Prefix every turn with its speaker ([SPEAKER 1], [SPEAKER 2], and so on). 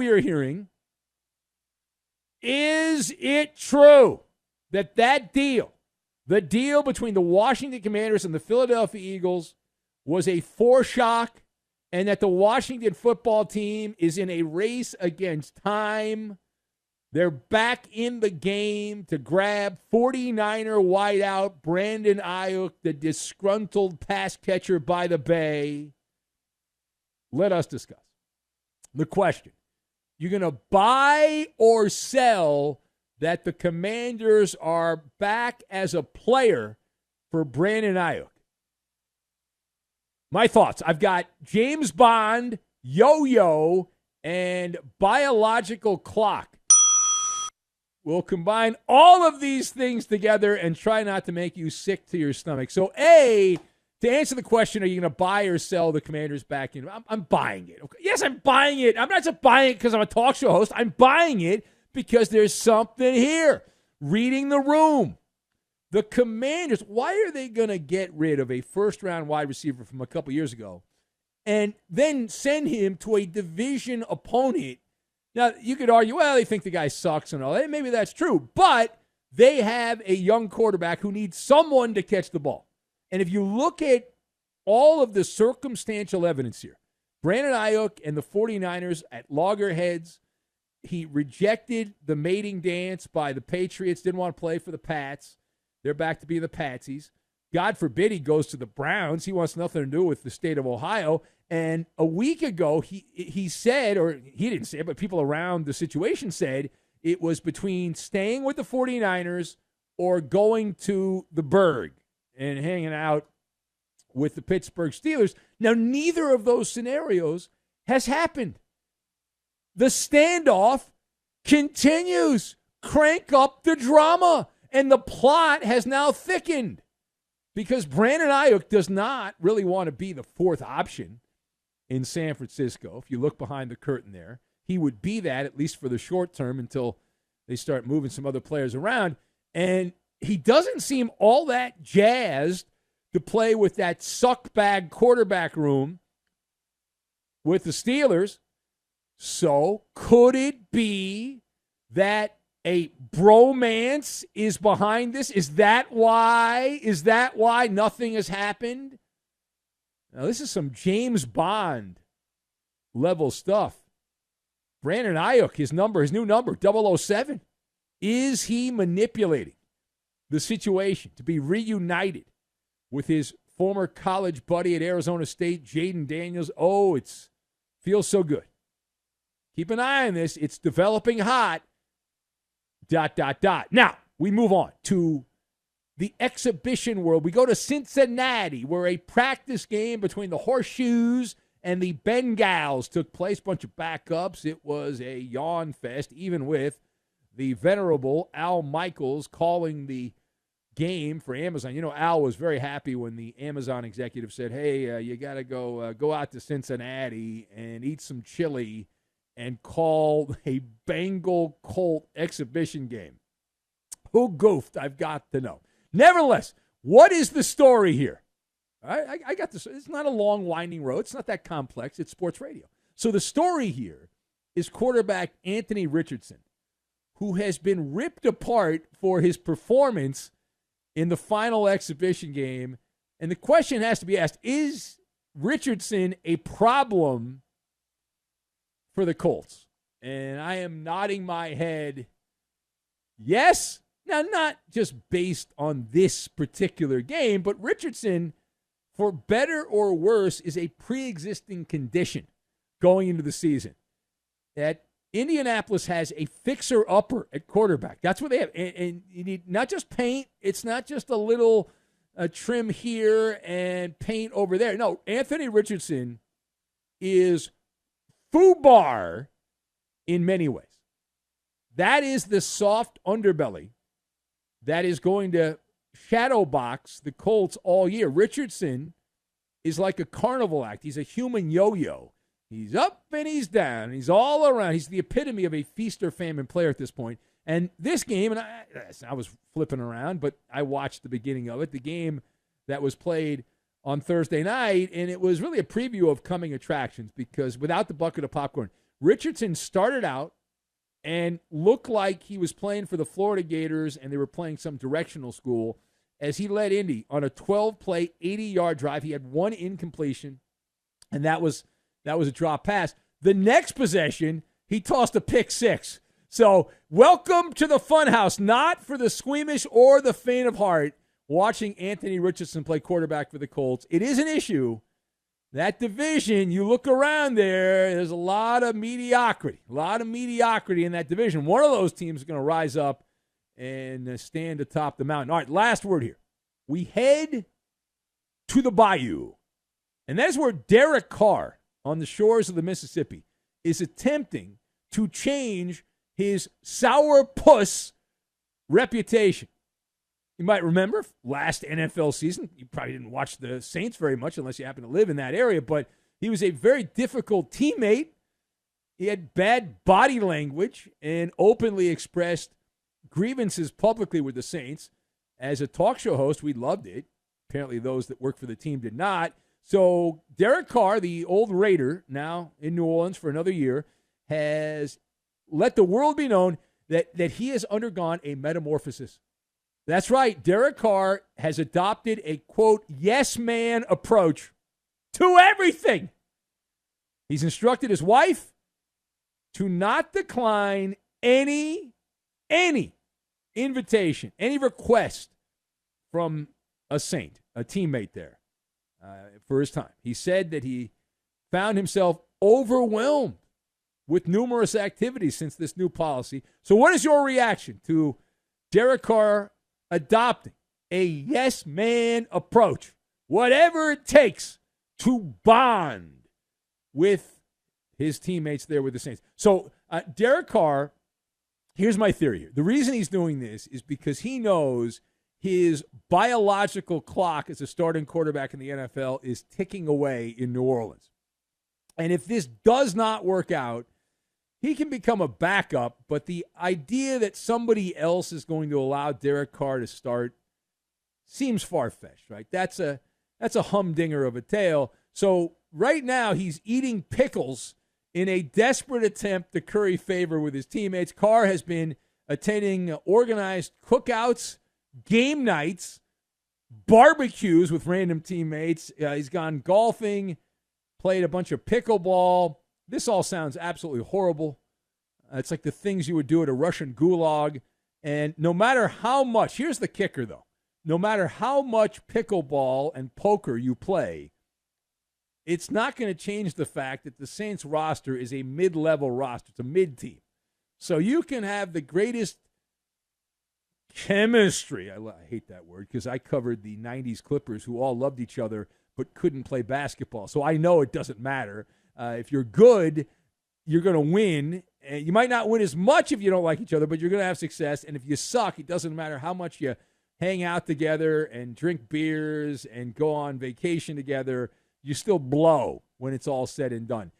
[SPEAKER 1] we are hearing, is it true that deal, the deal between the Washington Commanders and the Philadelphia Eagles, was a foreshock, and that the Washington football team is in a race against time? They're back in the game to grab 49er wideout Brandon Aiyuk, the disgruntled pass catcher by the Bay. Let us discuss the question. You're going to buy or sell that the Commanders are back as a player for Brandon Aiyuk? My thoughts. I've got James Bond, yo-yo, and biological clock. We'll combine all of these things together and try not to make you sick to your stomach. So, A, to answer the question, are you going to buy or sell the Commanders back in? I'm buying it. Okay. Yes, I'm buying it. I'm not just buying it because I'm a talk show host. I'm buying it because there's something here. Reading the room. The Commanders, why are they going to get rid of a first-round wide receiver from a couple years ago and then send him to a division opponent? Now, you could argue, well, they think the guy sucks and all that. Maybe that's true. But they have a young quarterback who needs someone to catch the ball. And if you look at all of the circumstantial evidence here, Brandon Aiyuk and the 49ers at loggerheads, he rejected the mating dance by the Patriots, didn't want to play for the Pats. They're back to be the Patsies. God forbid he goes to the Browns. He wants nothing to do with the state of Ohio. And a week ago, he said, or he didn't say it, but people around the situation said, it was between staying with the 49ers or going to the Berg and hanging out with the Pittsburgh Steelers. Now, neither of those scenarios has happened. The standoff continues. Crank up the drama. And the plot has now thickened because Brandon Aiyuk does not really want to be the fourth option in San Francisco. If you look behind the curtain there, he would be that, at least for the short term, until they start moving some other players around. And he doesn't seem all that jazzed to play with that suck bag quarterback room with the Steelers. So could it be that a bromance is behind this? Is that why nothing has happened? Now, this is some James Bond level stuff. Brandon Aiyuk, his new number, 007. Is he manipulating the situation to be reunited with his former college buddy at Arizona State, Jaden Daniels? Oh, it feels so good. Keep an eye on this. It's developing hot. ... Now, we move on to the exhibition world. We go to Cincinnati, where a practice game between the Horseshoes and the Bengals took place. Bunch of backups. It was a yawn fest, even with the venerable Al Michaels calling the game for Amazon. You know, Al was very happy when the Amazon executive said, hey, you got to go out to Cincinnati and eat some chili and call a Bengal Colt exhibition game. Who goofed? I've got to know. Nevertheless, what is the story here? I got this. It's not a long, winding road. It's not that complex. It's sports radio. So the story here is quarterback Anthony Richardson, who has been ripped apart for his performance in the final exhibition game. And the question has to be asked, is Richardson a problem for the Colts? And I am nodding my head yes. Now, not just based on this particular game, but Richardson, for better or worse, is a pre-existing condition going into the season. That Indianapolis has a fixer-upper at quarterback. That's what they have. And you need not just paint. It's not just a little trim here and paint over there. No, Anthony Richardson is FUBAR in many ways. That is the soft underbelly that is going to shadow box the Colts all year. Richardson is like a carnival act. He's a human yo-yo. He's up and he's down. And he's all around. He's the epitome of a feast or famine player at this point. And this game, and I was flipping around, but I watched the beginning of it, the game that was played on Thursday night, and it was really a preview of coming attractions because without the bucket of popcorn, Richardson started out and looked like he was playing for the Florida Gators and they were playing some directional school as he led Indy on a 12-play, 80-yard drive. He had one incompletion, and that was a drop pass. The next possession, he tossed a pick six. So welcome to the funhouse, not for the squeamish or the faint of heart, watching Anthony Richardson play quarterback for the Colts. It is an issue. That division, you look around there's a lot of mediocrity. A lot of mediocrity in that division. One of those teams is going to rise up and stand atop the mountain. All right, last word here. We head to the bayou. And that's where Derek Carr, on the shores of the Mississippi, is attempting to change his sourpuss reputation. You might remember last NFL season, you probably didn't watch the Saints very much unless you happen to live in that area, but he was a very difficult teammate. He had bad body language and openly expressed grievances publicly with the Saints. As a talk show host, we loved it. Apparently those that work for the team did not. So Derek Carr, the old Raider, now in New Orleans for another year, has let the world be known that he has undergone a metamorphosis. That's right. Derek Carr has adopted a, quote, yes man approach to everything. He's instructed his wife to not decline any invitation, any request from a Saint, a teammate there, for his time. He said that he found himself overwhelmed with numerous activities since this new policy. So what is your reaction to Derek Carr adopting a yes man approach, whatever it takes to bond with his teammates there with the Saints? So Derek Carr, here's my theory here. The reason he's doing this is because he knows his biological clock as a starting quarterback in the NFL is ticking away in New Orleans. And if this does not work out, he can become a backup, but the idea that somebody else is going to allow Derek Carr to start seems far-fetched, right? That's a humdinger of a tale. So right now he's eating pickles in a desperate attempt to curry favor with his teammates. Carr has been attending organized cookouts, game nights, barbecues with random teammates. He's gone golfing, played a bunch of pickleball. This all sounds absolutely horrible. It's like the things you would do at a Russian gulag. And no matter how much, here's the kicker though, no matter how much pickleball and poker you play, it's not going to change the fact that the Saints roster is a mid-level roster. It's a mid-team. So you can have the greatest chemistry. I hate that word because I covered the 90s Clippers who all loved each other but couldn't play basketball. So I know it doesn't matter. If you're good, you're going to win. And you might not win as much if you don't like each other, but you're going to have success. And if you suck, it doesn't matter how much you hang out together and drink beers and go on vacation together. You still blow when it's all said and done.